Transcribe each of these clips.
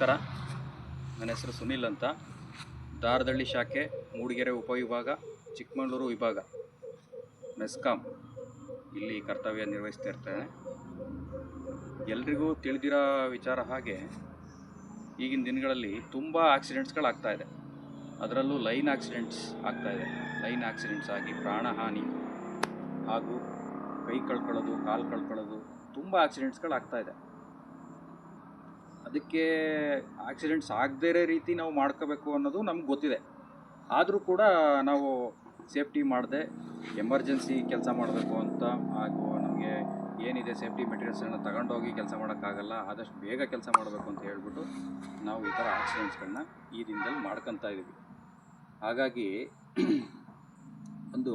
ನಮಸ್ಕಾರ. ನನ್ನ ಹೆಸರು ಸುನಿಲ್ ಅಂತ. ದಾರದಳ್ಳಿ ಶಾಖೆ, ಮೂಡಿಗೆರೆ ಉಪವಿಭಾಗ, ಚಿಕ್ಕಮಗಳೂರು ವಿಭಾಗ, ಮೆಸ್ಕಾಂ ಇಲ್ಲಿ ಕರ್ತವ್ಯ ನಿರ್ವಹಿಸ್ತಾ ಇರ್ತೇನೆ. ಎಲ್ರಿಗೂ ತಿಳಿದಿರೋ ವಿಚಾರ ಹಾಗೆ ಈಗಿನ ದಿನಗಳಲ್ಲಿ ತುಂಬ ಆಕ್ಸಿಡೆಂಟ್ಸ್ಗಳಾಗ್ತಾಯಿದೆ. ಅದರಲ್ಲೂ ಲೈನ್ ಆಕ್ಸಿಡೆಂಟ್ಸ್ ಆಗ್ತಾಯಿದೆ. ಲೈನ್ ಆಕ್ಸಿಡೆಂಟ್ಸ್ ಆಗಿ ಪ್ರಾಣಹಾನಿ ಹಾಗೂ ಕೈ ಕಳ್ಕೊಳ್ಳೋದು, ಕಾಲು ಕಳ್ಕೊಳ್ಳೋದು, ತುಂಬ ಆಕ್ಸಿಡೆಂಟ್ಸ್ಗಳಾಗ್ತಾಯಿದೆ. ಅದಕ್ಕೆ ಆಕ್ಸಿಡೆಂಟ್ಸ್ ಆಗದೇ ಇರೋ ರೀತಿ ನಾವು ಮಾಡ್ಕೋಬೇಕು ಅನ್ನೋದು ನಮ್ಗೆ ಗೊತ್ತಿದೆ. ಆದರೂ ಕೂಡ ನಾವು ಸೇಫ್ಟಿ ಮಾಡದೆ ಎಮರ್ಜೆನ್ಸಿ ಕೆಲಸ ಮಾಡಬೇಕು ಅಂತ, ಹಾಗೂ ನಮಗೆ ಏನಿದೆ ಸೇಫ್ಟಿ ಮೆಟೀರಿಯಲ್ಸನ್ನು ತಗೊಂಡೋಗಿ ಕೆಲಸ ಮಾಡೋಕ್ಕಾಗಲ್ಲ, ಆದಷ್ಟು ಬೇಗ ಕೆಲಸ ಮಾಡಬೇಕು ಅಂತ ಹೇಳ್ಬಿಟ್ಟು ನಾವು ಈ ಥರ ಆಕ್ಸಿಡೆಂಟ್ಸ್ಗಳನ್ನ ಈ ದಿನದಲ್ಲಿ ಮಾಡ್ಕೊತಾ ಇದ್ದೀವಿ. ಹಾಗಾಗಿ ಒಂದು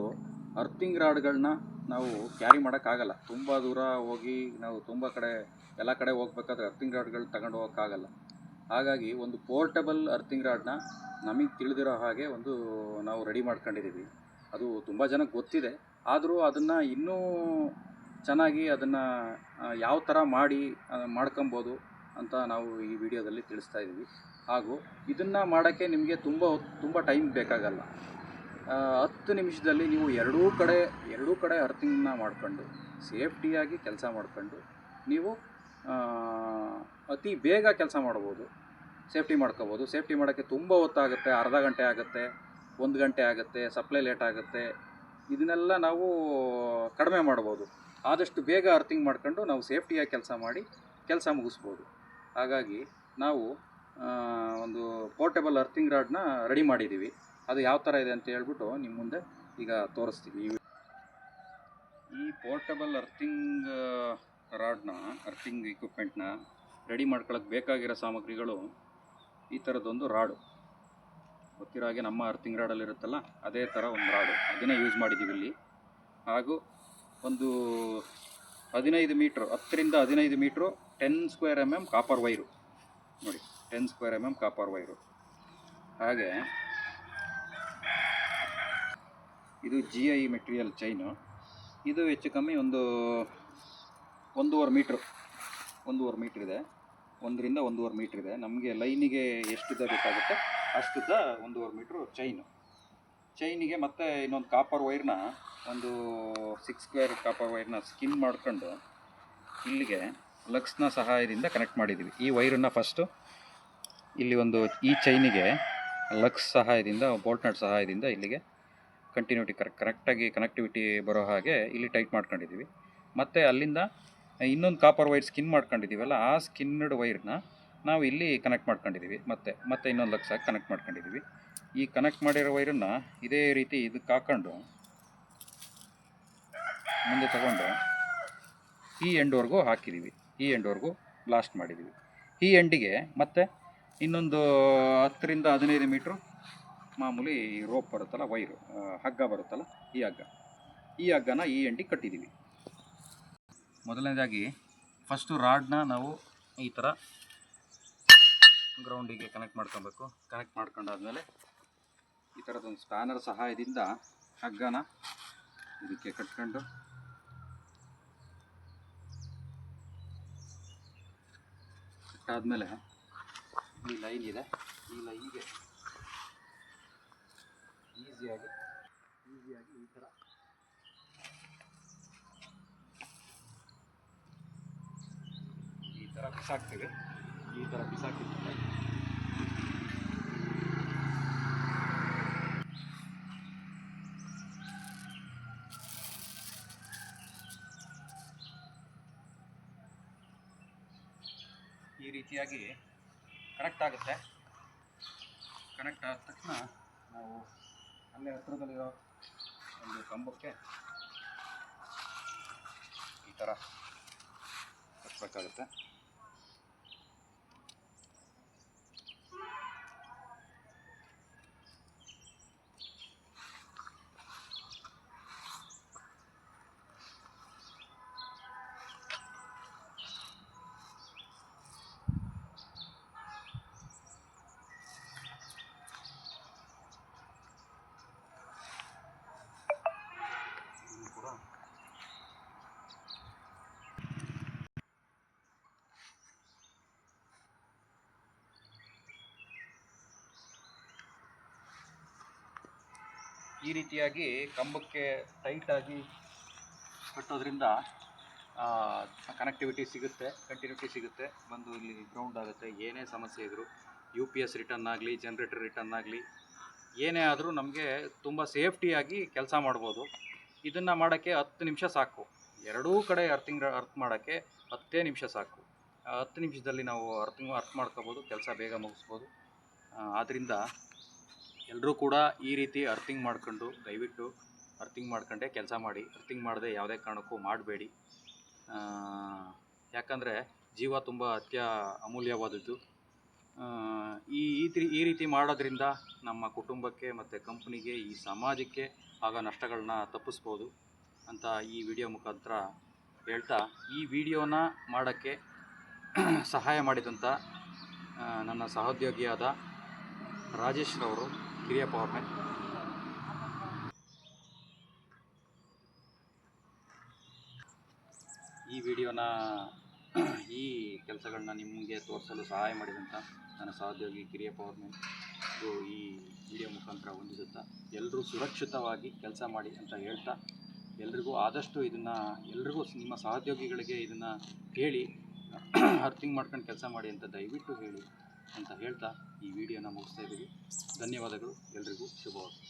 ಅರ್ಥಿಂಗ್ ರಾಡ್ಗಳನ್ನ ನಾವು ಕ್ಯಾರಿ ಮಾಡೋಕ್ಕಾಗಲ್ಲ. ತುಂಬ ದೂರ ಹೋಗಿ ನಾವು ಎಲ್ಲ ಕಡೆ ಹೋಗ್ಬೇಕಾದ್ರೆ ಅರ್ಥಿಂಗ್ ರಾಡ್ಗಳು ತಗೊಂಡು ಹೋಗೋಕ್ಕಾಗಲ್ಲ. ಹಾಗಾಗಿ ಒಂದು ಪೋರ್ಟಬಲ್ ಅರ್ಥಿಂಗ್ ರಾಡ್ನ ನಮಗೆ ತಿಳಿದಿರೋ ಹಾಗೆ ನಾವು ರೆಡಿ ಮಾಡ್ಕೊಂಡಿದ್ದೀವಿ. ಅದು ತುಂಬ ಜನಕ್ಕೆ ಗೊತ್ತಿದೆ, ಆದರೂ ಅದನ್ನು ಇನ್ನೂ ಚೆನ್ನಾಗಿ ಅದನ್ನು ಯಾವ ಥರ ಮಾಡ್ಕೊಬೋದು ಅಂತ ನಾವು ಈ ವಿಡಿಯೋದಲ್ಲಿ ತಿಳಿಸ್ತಾ ಇದ್ದೀವಿ. ಹಾಗೂ ಇದನ್ನು ಮಾಡೋಕ್ಕೆ ನಿಮಗೆ ತುಂಬ ಟೈಮ್ ಬೇಕಾಗಲ್ಲ. 10 ನಿಮಿಷದಲ್ಲಿ ನೀವು ಎರಡೂ ಕಡೆ ಅರ್ಥಿಂಗ್ನ ಮಾಡ್ಕೊಂಡು ಸೇಫ್ಟಿಯಾಗಿ ಕೆಲಸ ಮಾಡ್ಕೊಂಡು ನೀವು ಅತಿ ಬೇಗ ಕೆಲಸ ಮಾಡ್ಬೋದು, ಸೇಫ್ಟಿ ಮಾಡ್ಕೋಬೋದು. ಸೇಫ್ಟಿ ಮಾಡೋಕ್ಕೆ ತುಂಬ ಹೊತ್ತಾಗುತ್ತೆ, ಅರ್ಧ ಗಂಟೆ ಆಗುತ್ತೆ, 1 ಗಂಟೆ ಆಗುತ್ತೆ, ಸಪ್ಲೈ ಲೇಟ್ ಆಗುತ್ತೆ. ಇದನ್ನೆಲ್ಲ ನಾವು ಕಡಿಮೆ ಮಾಡ್ಬೋದು. ಆದಷ್ಟು ಬೇಗ ಅರ್ಥಿಂಗ್ ಮಾಡ್ಕೊಂಡು ನಾವು ಸೇಫ್ಟಿಯಾಗಿ ಕೆಲಸ ಮುಗಿಸ್ಬೋದು. ಹಾಗಾಗಿ ನಾವು ಒಂದು ಪೋರ್ಟೇಬಲ್ ಅರ್ಥಿಂಗ್ ರಾಡ್ನ ರೆಡಿ ಮಾಡಿದ್ದೀವಿ. ಅದು ಯಾವ ಥರ ಇದೆ ಅಂತ ಹೇಳ್ಬಿಟ್ಟು ನಿಮ್ಮ ಮುಂದೆ ಈಗ ತೋರಿಸ್ತೀವಿ. ಈ ಪೋರ್ಟಬಲ್ ಅರ್ಥಿಂಗ್ ರಾಡ್ನ, ಅರ್ಥಿಂಗ್ ಇಕ್ವಿಪ್ಮೆಂಟ್ನ ರೆಡಿ ಮಾಡ್ಕೊಳ್ಳೋಕೆ ಬೇಕಾಗಿರೋ ಸಾಮಗ್ರಿಗಳು ಈ ಥರದ್ದೊಂದು ರಾಡು. ಗೊತ್ತಿರೋ ಹಾಗೆ ನಮ್ಮ ಅರ್ಥಿಂಗ್ ರಾಡಲ್ಲಿರುತ್ತಲ್ಲ, ಅದೇ ಥರ ಒಂದು ರಾಡು, ಅದನ್ನೇ ಯೂಸ್ ಮಾಡಿದ್ದೀವಿ ಇಲ್ಲಿ. ಹಾಗೂ ಒಂದು 10 ರಿಂದ 15 metre 10 square mm copper wire ನೋಡಿ, 10 ಸ್ಕ್ವೇರ್ mm ಕಾಪರ್ ವೈರು. ಹಾಗೆ ಇದು GI ಮೆಟೀರಿಯಲ್ ಚೈನು. ಇದು ಹೆಚ್ಚು ಕಮ್ಮಿ ಒಂದು 1.5 ಮೀಟ್ರ್ ಇದೆ. 1 ರಿಂದ 1.5 ಮೀಟ್ರ್ ಇದೆ. ನಮಗೆ ಲೈನಿಗೆ ಎಷ್ಟುದ್ದ ಬೇಕಾಗುತ್ತೆ ಅಷ್ಟುದ್ದ 1.5 ಮೀಟ್ರು ಚೈನಿಗೆ ಮತ್ತೆ ಇನ್ನೊಂದು ಕಾಪರ್ ವೈರ್ನ, ಒಂದು 6 ಸ್ಕ್ವೇರ್ ಕಾಪರ್ ವೈರ್ನ ಸ್ಕಿನ್ ಮಾಡ್ಕೊಂಡು ಇಲ್ಲಿಗೆ ಲಕ್ಸ್ನ ಸಹಾಯದಿಂದ ಕನೆಕ್ಟ್ ಮಾಡಿದ್ದೀವಿ. ಈ ವೈರನ್ನು ಫಸ್ಟು ಇಲ್ಲಿ ಈ ಚೈನಿಗೆ ಲಕ್ಸ್ ಸಹಾಯದಿಂದ, ಬೋಲ್ಟ್ ನಟ್ ಸಹಾಯದಿಂದ ಇಲ್ಲಿಗೆ ಕಂಟಿನ್ಯೂಟಿ ಕರೆಕ್ಟಾಗಿ ಕನೆಕ್ಟಿವಿಟಿ ಬರೋ ಹಾಗೆ ಇಲ್ಲಿ ಟೈಟ್ ಮಾಡ್ಕೊಂಡಿದ್ದೀವಿ. ಮತ್ತು ಅಲ್ಲಿಂದ ಇನ್ನೊಂದು ಕಾಪರ್ ವೈರ್ ಸ್ಕಿನ್ ಮಾಡ್ಕೊಂಡಿದ್ದೀವಲ್ಲ, ಆ ಸ್ಕಿನ್ಡ್ ವೈರ್ನ ನಾವು ಇಲ್ಲಿ ಕನೆಕ್ಟ್ ಮಾಡ್ಕೊಂಡಿದ್ದೀವಿ. ಮತ್ತೆ ಇನ್ನೊಂದು ಲಕ್ಸ್ ಆಗಿ ಕನೆಕ್ಟ್ ಮಾಡ್ಕೊಂಡಿದ್ದೀವಿ. ಈ ಕನೆಕ್ಟ್ ಮಾಡಿರೋ ವೈರನ್ನು ಇದೇ ರೀತಿ ಇದಕ್ಕೆ ಹಾಕ್ಕೊಂಡು ಮುಂದೆ ತಗೊಂಡು ಈ ಎಂಡ್ವರೆಗೂ ಹಾಕಿದ್ದೀವಿ. ಈ ಎಂಡ್ವರೆಗೂ ಬ್ಲಾಸ್ಟ್ ಮಾಡಿದ್ದೀವಿ. ಈ ಎಂಡಿಗೆ ಮತ್ತೆ ಇನ್ನೊಂದು 10 ರಿಂದ 15 ಮೀಟ್ರು ಮಾಮೂಲಿ ರೋಪ್ ಬರುತ್ತಲ್ಲ, ವೈರು, ಹಗ್ಗ ಬರುತ್ತಲ್ಲ, ಈ ಹಗ್ಗನ ಈ ಎಂಡಿಗೆ ಕಟ್ಟಿದ್ದೀವಿ. ಮೊದಲನೇದಾಗಿ ಫಸ್ಟು ರಾಡ್ನ ನಾವು ಈ ಥರ ಗ್ರೌಂಡಿಗೆ ಕನೆಕ್ಟ್ ಮಾಡ್ಕೊಬೇಕು. ಕನೆಕ್ಟ್ ಮಾಡ್ಕೊಂಡಾದ್ಮೇಲೆ ಈ ಥರದೊಂದು ಸ್ಪ್ಯಾನರ್ ಸಹಾಯದಿಂದ ಹಗ್ಗನ ಇದಕ್ಕೆ ಕಟ್ಕೊಂಡು ಕಟ್ಟಾದಮೇಲೆ ಈ ಲೈನ್ ಇದೆ, ಈ ಲೈನ್ಗೆ ಈಸಿಯಾಗಿ ಈ ಥರ ಬಿಸಾಕ್ತೀವಿ. ಈ ಥರ ಬಿಸಾಕಿದ್ಮೇಲೆ ಈ ರೀತಿಯಾಗಿ ಕನೆಕ್ಟ್ ಆಗುತ್ತೆ. ಕನೆಕ್ಟ್ ಆದ ತಕ್ಷಣ ನಾವು ಅಲ್ಲೇ ಹತ್ತಿರದಲ್ಲಿರೋ ಒಂದು ಕಂಬಕ್ಕೆ ಈ ಥರ ಕಟ್ಟಬೇಕಾಗುತ್ತೆ. ಈ ರೀತಿಯಾಗಿ ಕಂಬಕ್ಕೆ ಟೈಟಾಗಿ ಕಟ್ಟೋದ್ರಿಂದ ಕನೆಕ್ಟಿವಿಟಿ ಸಿಗುತ್ತೆ, ಕಂಟಿನ್ಯೂಟಿ ಸಿಗುತ್ತೆ, ಬಂದು ಇಲ್ಲಿ ಗ್ರೌಂಡ್ ಆಗುತ್ತೆ. ಏನೇ ಸಮಸ್ಯೆ ಇದ್ದರೂ UPS ರಿಟರ್ನ್ ಆಗಲಿ, ಜನ್ರೇಟರ್ ರಿಟರ್ನ್ ಆಗಲಿ, ಏನೇ ಆದರೂ ನಮಗೆ ತುಂಬ ಸೇಫ್ಟಿಯಾಗಿ ಕೆಲಸ ಮಾಡ್ಬೋದು. ಇದನ್ನು ಮಾಡೋಕ್ಕೆ 10 ನಿಮಿಷ ಸಾಕು. ಎರಡೂ ಕಡೆ ಅರ್ತ್ ಮಾಡೋಕ್ಕೆ 10 ನಿಮಿಷ ಸಾಕು. 10 ನಿಮಿಷದಲ್ಲಿ ನಾವು ಅರ್ತ್ ಮಾಡ್ಕೋಬೋದು, ಕೆಲಸ ಬೇಗ ಮುಗಿಸ್ಬೋದು. ಆದ್ದರಿಂದ ಎಲ್ಲರೂ ಕೂಡ ಈ ರೀತಿ ಅರ್ಥಿಂಗ್ ಮಾಡ್ಕೊಂಡು, ದಯವಿಟ್ಟು ಅರ್ಥಿಂಗ್ ಮಾಡ್ಕೊಂಡೇ ಕೆಲಸ ಮಾಡಿ. ಅರ್ಥಿಂಗ್ ಮಾಡದೆ ಯಾವುದೇ ಕಾರಣಕ್ಕೂ ಮಾಡಬೇಡಿ. ಯಾಕಂದರೆ ಜೀವ ತುಂಬ ಅಮೂಲ್ಯವಾದದ್ದು. ಈ ರೀತಿ ಮಾಡೋದ್ರಿಂದ ನಮ್ಮ ಕುಟುಂಬಕ್ಕೆ ಮತ್ತು ಕಂಪ್ನಿಗೆ, ಈ ಸಮಾಜಕ್ಕೆ ಆಗೋ ನಷ್ಟಗಳನ್ನ ತಪ್ಪಿಸ್ಬೋದು ಅಂತ ಈ ವಿಡಿಯೋ ಮುಖಾಂತರ ಹೇಳ್ತಾ, ಈ ವಿಡಿಯೋನ ಮಾಡೋಕ್ಕೆ ಸಹಾಯ ಮಾಡಿದಂಥ ನನ್ನ ಸಹೋದ್ಯೋಗಿಯಾದ ರಾಜೇಶ್ ರವರು, ಕಿರಿಯ ಪವರ್ಮ್ಯಾನ್, ಈ ವಿಡಿಯೋನ ಈ ಕೆಲಸಗಳನ್ನ ನಿಮಗೆ ತೋರಿಸಲು ಸಹಾಯ ಮಾಡಿದಂಥ ನನ್ನ ಸಹೋದ್ಯೋಗಿ ಕಿರಿಯ ಪವರ್ಮ್ಯಾನ್ ಈ ವಿಡಿಯೋ ಮುಖಾಂತರ ಹೊಂದಿಸುತ್ತಾ, ಎಲ್ಲರೂ ಸುರಕ್ಷಿತವಾಗಿ ಕೆಲಸ ಮಾಡಿ ಅಂತ ಹೇಳ್ತಾ, ಎಲ್ರಿಗೂ ಆದಷ್ಟು ಎಲ್ರಿಗೂ ನಿಮ್ಮ ಸಹೋದ್ಯೋಗಿಗಳಿಗೆ ಇದನ್ನು ಹೇಳಿ, ಅರ್ಥಿಂಗ್ ಮಾಡ್ಕೊಂಡು ಕೆಲಸ ಮಾಡಿ ಅಂತ ದಯವಿಟ್ಟು ಹೇಳಿ ಅಂತ ಹೇಳ್ತಾ ಈ ವಿಡಿಯೋನ ಮುಗಿಸ್ತಾ ಇದ್ದೀವಿ. ಧನ್ಯವಾದಗಳು. ಎಲ್ರಿಗೂ ಶುಭವಾಗಲಿ.